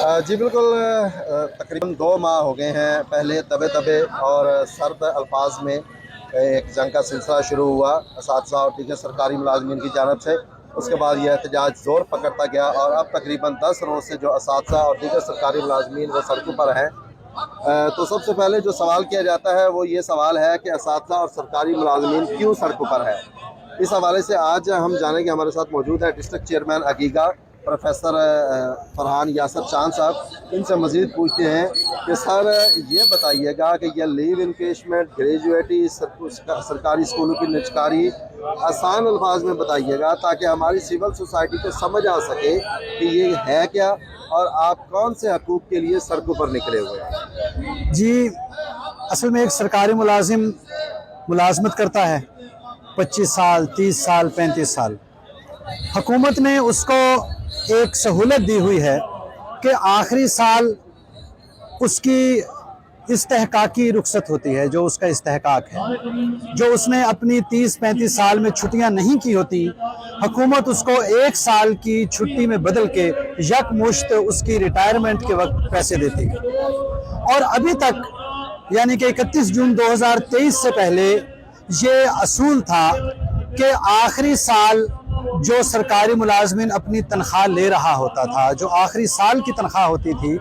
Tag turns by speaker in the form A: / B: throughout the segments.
A: जी बिल्कुल। तकरीबन 2 माह हो गए हैं। पहले दबे दबे और सर्द अल्फाज में एक जंग का सिलसिला शुरू हुआ असातिज़ा और दीगर सरकारी मुलाजमीन की जानब से। उसके बाद यह एहतजाज ज़ोर पकड़ता गया और अब तकरीबन 10 रोज़ से जो असातिज़ा और दीगर सरकारी मुलाजमीन वो सड़कों पर हैं। तो सबसे पहले जो सवाल किया जाता है वो ये सवाल है कि असातिज़ा और सरकारी मुलाजमीन क्यों सड़कों पर है। इस हवाले से आज हम जानेंगे। हमारे साथ मौजूद है डिस्ट्रिक्ट चेयरमैन अगीगा प्रोफेसर फरहान यासर चांद साहब। इनसे मज़ीद पूछते हैं कि सर ये बताइएगा कि यह लीव इंकेशमेंट, ग्रेजुएटी, सरकारी स्कूलों की निजकारी आसान अल्फाज में बताइएगा ताकि हमारी सिविल सोसाइटी को समझ आ सके कि ये है क्या और आप कौन से हकूक़ के लिए सड़कों पर निकले हुए हैं।
B: जी, असल में एक सरकारी मुलाजिम मुलाजमत करता है 25 साल, 30 साल, 35 साल। हुकूमत ने उसको एक सहूलत दी हुई है कि आखिरी साल उसकी इस्तेहकाकी रुखसत होती है, जो उसका इस्तेहकाक है, जो उसने अपनी 30-35 साल में छुट्टियां नहीं की होती, हुकूमत उसको 1 साल की छुट्टी में बदल के यकमुश्त उसकी रिटायरमेंट के वक्त पैसे देती है। और अभी तक यानी कि 31 जून 2023 से पहले ये असूल था कि आखिरी साल जो सरकारी मुलाजमीन अपनी तनख्वाह ले रहा होता था, जो आखिरी साल की तनख्वाह होती थी,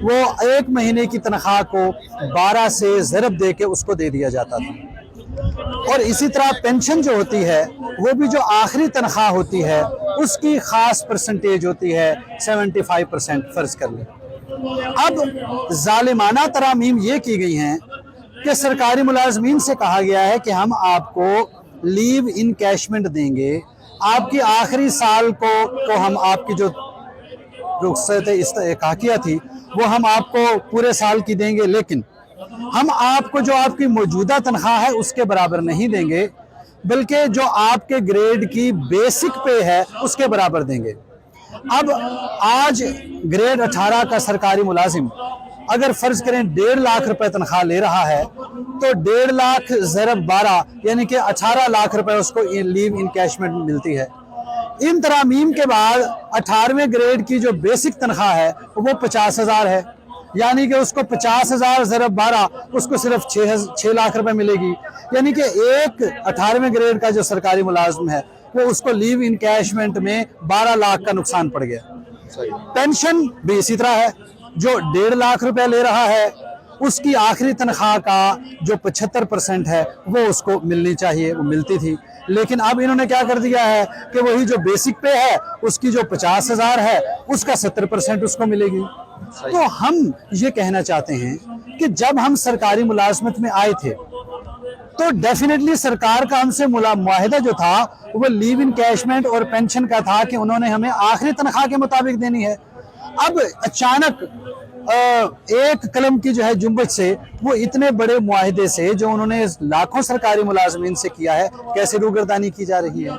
B: वो 1 महीने की तनख्वाह को 12 से ज़रब दे के उसको दे दिया जाता था। और इसी तरह पेंशन जो होती है वो भी जो आखिरी तनख्वाह होती है उसकी ख़ास परसेंटेज होती है 75% फ़र्ज कर लें। अब जालिमाना तरामीम ये की गई हैं कि सरकारी मुलाजमीन से कहा गया है कि हम आपको लीव इनकैशमेंट देंगे, आपकी आखिरी साल को हम आपकी जो रुखसत इस्तेहकाकिया थी वो हम आपको पूरे साल की देंगे, लेकिन हम आपको जो आपकी मौजूदा तनख्वाह है उसके बराबर नहीं देंगे, बल्कि जो आपके ग्रेड की बेसिक पे है उसके बराबर देंगे। अब आज ग्रेड 18 का सरकारी मुलाजिम अगर फ़र्ज करें 1.5 लाख रुपए तनख्वाह ले रहा है तो 1.5 लाख ज़रब 12 यानी कि 18 लाख रुपए उसको लीव इनकैशमेंट मिलती है। इन तरामीम के बाद 18वें ग्रेड की जो बेसिक तनख्वाह है वो 50,000 है, यानी कि उसको 50,000 ज़रब 12 उसको सिर्फ 6 लाख रुपए मिलेगी। यानी कि एक 18वें ग्रेड का जो सरकारी मुलाजिम है वो उसको लीव इनकैशमेंट में 12 लाख का नुकसान पड़ गया। पेंशन भी इसी तरह है, जो 1.5 लाख रुपए ले रहा है उसकी आखिरी तनख्वाह का जो 75% है वो उसको मिलनी चाहिए, वो मिलती थी। लेकिन अब इन्होंने क्या कर दिया है कि वही जो बेसिक पे है उसकी जो 50,000 है उसका 70% उसको मिलेगी। तो हम ये कहना चाहते हैं कि जब हम सरकारी मुलाजमत में आए थे तो डेफिनेटली सरकार का हमसे मुआहिदा जो था वो लीव इनकैशमेंट और पेंशन का था कि उन्होंने हमें आखिरी तनख्वाह के मुताबिक देनी है। अब अचानक एक कलम की जो है जुम्बश से वो इतने बड़े मुआहिदे से जो उन्होंने लाखों सरकारी मुलाजमीन से किया है कैसे रूगर्दानी की जा रही है।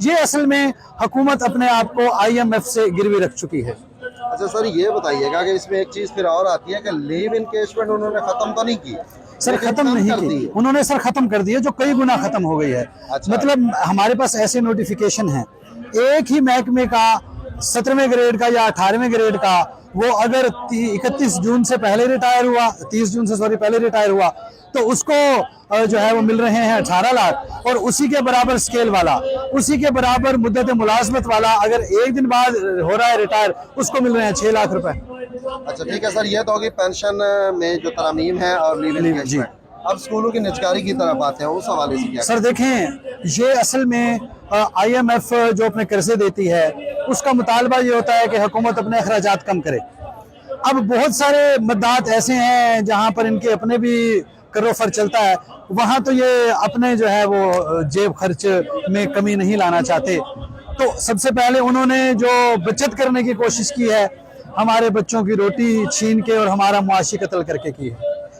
B: ये असल में हुकूमत अपने आप को IMF से गिरवी रख चुकी है।
A: अच्छा सर, ये बताइएगा कि इसमें एक चीज़ फिर और आती है कि लीव इनकेशमेंट उन्होंने ख़त्म तो नहीं की।
B: सर ख़त्म नहीं की उन्होंने, सर ख़त्म कर दी है, जो कई गुना ख़त्म हो गई है।
A: अच्छा।
B: मतलब हमारे पास ऐसे नोटिफिकेशन हैं, एक ही महकमे का 17वें ग्रेड का या 18वें ग्रेड का वो अगर 31 जून से पहले रिटायर हुआ, 30 जून से पहले रिटायर हुआ तो उसको जो है वो मिल रहे हैं 18 लाख, और उसी के बराबर स्केल वाला, उसी के बराबर मुद्दत मुलाजमत वाला अगर एक दिन बाद हो रहा है रिटायर उसको मिल रहे हैं 6 लाख रुपए।
A: अच्छा ठीक है सर, ये तो होगी पेंशन में जो तरामीम है और लीव इनकेशमेंट। अब स्कूलों की निजकारी की तरफ आते हैं, उस हवाले से क्या?
B: सर देखें, ये असल में IMF जो अपने कर्जे देती है उसका मुतालबा ये होता है कि हुकूमत अपने अखराजात कम करे। अब बहुत सारे मद्दात ऐसे हैं जहाँ पर इनके अपने भी करोफर चलता है, वहाँ तो ये अपने जो है वो जेब खर्च में कमी नहीं लाना चाहते। तो सबसे पहले उन्होंने जो बचत करने की कोशिश की है हमारे बच्चों की रोटी छीन के और हमारा मुआशी कत्ल करके की है।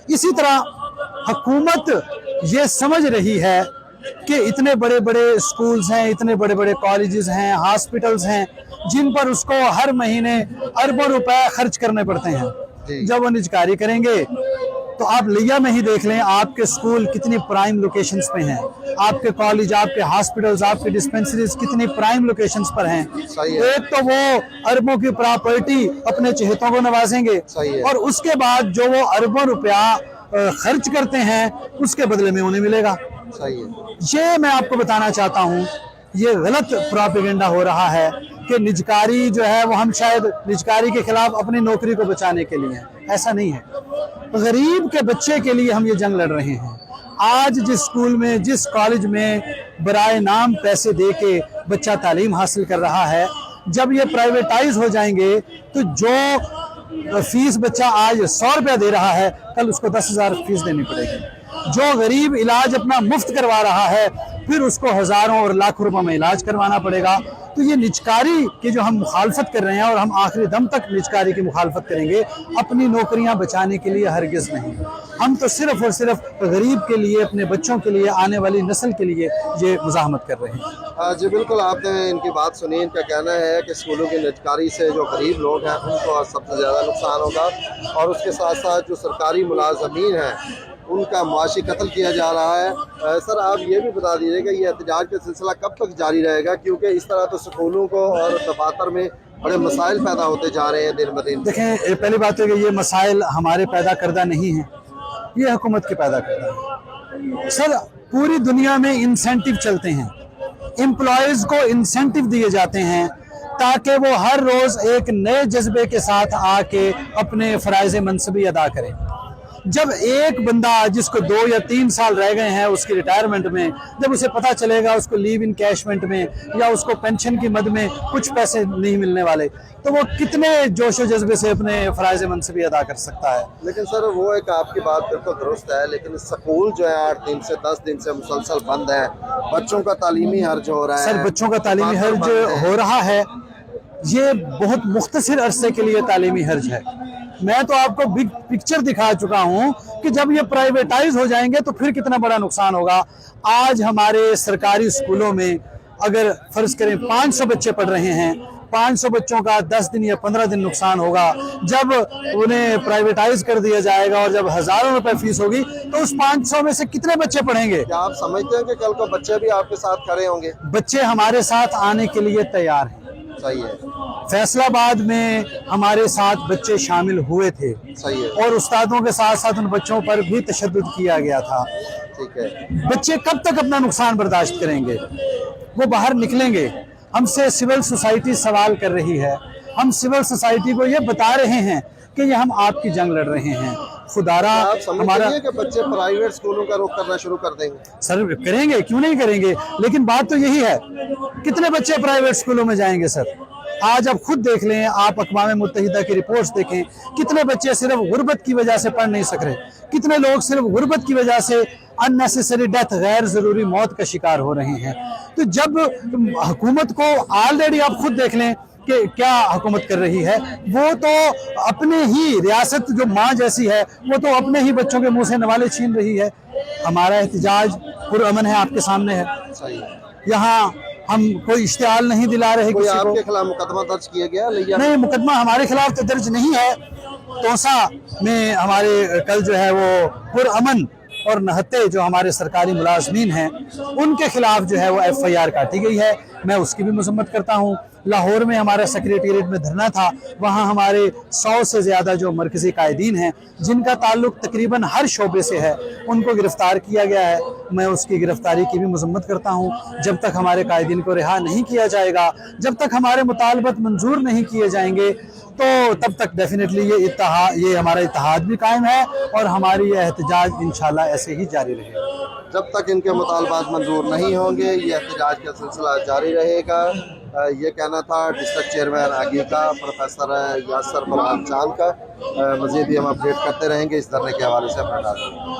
B: इसी तरह हुकूमत ये समझ रही है कि इतने बड़े बड़े स्कूल्स हैं, इतने बड़े बड़े कॉलेजेस हैं, हॉस्पिटल्स हैं जिन पर उसको हर महीने अरबों रुपए खर्च करने पड़ते हैं। जब वो निजकारी करेंगे तो आप लिया में ही देख लें, आपके स्कूल कितनी प्राइम लोकेशंस पे हैं, आपके कॉलेज, आपके हॉस्पिटल्स, आपके डिस्पेंसरीज कितनी प्राइम लोकेशंस पर हैं।
A: सही है।
B: एक तो वो अरबों की प्रॉपर्टी अपने चहेतों को नवाजेंगे,
A: सही है।
B: और उसके बाद जो वो अरबों रुपया खर्च करते हैं उसके बदले में उन्हें मिलेगा।
A: सही है।
B: ये मैं आपको बताना चाहता हूँ, ये गलत प्रोपेगेंडा हो रहा है कि निजकारी जो है वो हम शायद निजकारी के खिलाफ अपनी नौकरी को बचाने के लिए हैं। ऐसा नहीं है, गरीब के बच्चे के लिए हम ये जंग लड़ रहे हैं। आज जिस स्कूल में, जिस कॉलेज में बराए नाम पैसे दे के बच्चा तालीम हासिल कर रहा है, जब ये प्राइवेटाइज हो जाएंगे तो जो फीस बच्चा आज 100 रुपया दे रहा है, कल उसको 10,000 फीस देनी पड़ेगी। जो गरीब इलाज अपना मुफ्त करवा रहा है, फिर उसको हजारों और लाखों रुपए में इलाज करवाना पड़ेगा। तो ये निजकारी की जो हम मुखालफत कर रहे हैं, और हम आखिरी दम तक निजकारी की मुखालफत करेंगे, अपनी नौकरियां बचाने के लिए हरगिज नहीं। हम तो सिर्फ और सिर्फ गरीब के लिए, अपने बच्चों के लिए, आने वाली नस्ल के लिए ये मुजाहमत कर रहे हैं।
A: जी बिल्कुल, आपने इनकी बात सुनी। इनका कहना है कि स्कूलों की निजकारी से जो गरीब लोग हैं उनको सबसे ज़्यादा नुकसान होगा, और उसके साथ साथ जो सरकारी मुलाजमीन हैं उनका मुआशी कत्ल किया जा रहा है। सर, आप ये भी बता दीजिए कि ये एहतजाज का सिलसिला कब तक जारी रहेगा, क्योंकि इस तरह तो स्कूलों को और दफातर में बड़े मसाइल पैदा होते जा रहे हैं दिन ब दिन।
B: देखें, पहली बात है कि ये मसाइल हमारे पैदा करदा नहीं है, ये हुकूमत के पैदा करदा है। सर, पूरी दुनिया में इंसेंटिव चलते हैं, एम्प्लॉयज़ को इंसेंटिव दिए जाते हैं ताकि वो हर रोज़ एक नए जज्बे के साथ आके अपने फ़राइज़ मनसबी अदा करें। जब एक बंदा जिसको 2 या 3 साल रह गए हैं उसकी रिटायरमेंट में, जब उसे पता चलेगा उसको लीव इन कैशमेंट में या उसको पेंशन की मद में कुछ पैसे नहीं मिलने वाले, तो वो कितने जोश व जज्बे से अपने फ़राइज़ मनसबी अदा कर सकता है।
A: लेकिन सर, वो एक आपकी बात बिल्कुल दुरुस्त है, लेकिन स्कूल जो है 8 दिन से 10 दिन से मुसलसल बंद है, बच्चों का तालीमी हर्ज हो रहा है।
B: सर, बच्चों का तालीमी हर्ज हो रहा है, ये बहुत मुख्तसर अरसे के लिए तालीमी हर्ज है। मैं तो आपको बिग पिक्चर दिखा चुका हूं कि जब ये प्राइवेटाइज हो जाएंगे तो फिर कितना बड़ा नुकसान होगा। आज हमारे सरकारी स्कूलों में अगर फर्ज करें 500 बच्चे पढ़ रहे हैं, 500 बच्चों का 10 दिन या 15 दिन नुकसान होगा। जब उन्हें प्राइवेटाइज कर दिया जाएगा और जब हजारों रुपए फीस होगी तो उस 500 में से कितने बच्चे पढ़ेंगे?
A: क्या आप समझते हैं कि कल को बच्चे भी आपके साथ खड़े होंगे?
B: बच्चे हमारे साथ आने के लिए तैयार हैं।
A: सही है।
B: फैसलाबाद में हमारे साथ बच्चे शामिल हुए थे।
A: सही है।
B: और उस्तादों के साथ साथ उन बच्चों पर भी तशद्दुद किया गया था।
A: ठीक है।
B: बच्चे कब तक अपना नुकसान बर्दाश्त करेंगे? वो बाहर निकलेंगे। हमसे सिविल सोसाइटी सवाल कर रही है, हम सिविल सोसाइटी को ये बता रहे हैं कि ये हम आपकी जंग लड़ रहे हैं। खुदारा
A: आप
B: हमारा
A: कि बच्चे प्राइवेट स्कूलों का रुख करना शुरू कर देंगे?
B: सर, करेंगे, क्यों नहीं करेंगे, लेकिन बात तो यही है, कितने बच्चे प्राइवेट स्कूलों में जाएंगे? सर, आज आप खुद देख लें, आप अक़वाम मुत्तहिदा की रिपोर्ट्स देखें, कितने बच्चे सिर्फ गुर्बत की वजह से पढ़ नहीं सक रहे, कितने लोग सिर्फ गुर्बत की वजह से अननेसेसरी डेथ, गैर ज़रूरी मौत का शिकार हो रहे हैं। तो जब हुकूमत को ऑलरेडी आप खुद देख लें कि क्या हुकूमत कर रही है, वो तो अपने ही रियासत जो माँ जैसी है, वो तो अपने ही बच्चों के मुंह से नवाले छीन रही है। हमारा एहतजाज पुरअमन है, आपके सामने है।
A: सही है।
B: यहाँ हम कोई इश्तिहाल नहीं दिला रहे
A: कोई
B: किसी को।
A: आपके खिलाफ मुकदमा दर्ज किया गया?
B: नहीं, मुकदमा हमारे खिलाफ तो दर्ज नहीं है। तोसा में हमारे कल जो है वो पुरअमन और नहत्ते जो हमारे सरकारी मुलाजमीन हैं उनके खिलाफ जो है वो FIR काटी गई है, मैं उसकी भी मजम्मत करता हूँ। लाहौर में हमारा सेक्रेटेरिएट में धरना था, वहाँ हमारे 100 से ज़्यादा जो मरकज़ी कायदीन हैं जिनका ताल्लुक तकरीबन हर शोबे से है, उनको गिरफ़्तार किया गया है। मैं उसकी गिरफ़्तारी की भी मजम्मत करता हूँ। जब तक हमारे कायदीन को रिहा नहीं किया जाएगा, जब तक हमारे मुतालबत मंजूर नहीं किए जाएंगे, तो तब तक डेफिनेटली ये हमारा इत्तेहाद भी कायम है और हमारी यह एहतजाज इंशाल्लाह ऐसे ही जारी रहेगा।
A: जब तक इनके मुतालबात मंजूर नहीं होंगे ये एहतजाज का सिलसिला जारी रहेगा। ये कहना था डिस्ट्रिक्ट चेयरमैन आगे का प्रोफेसर यासर बलराम चांद का। मज़ीद भी हम अपडेट करते रहेंगे इस धरने के हवाले से।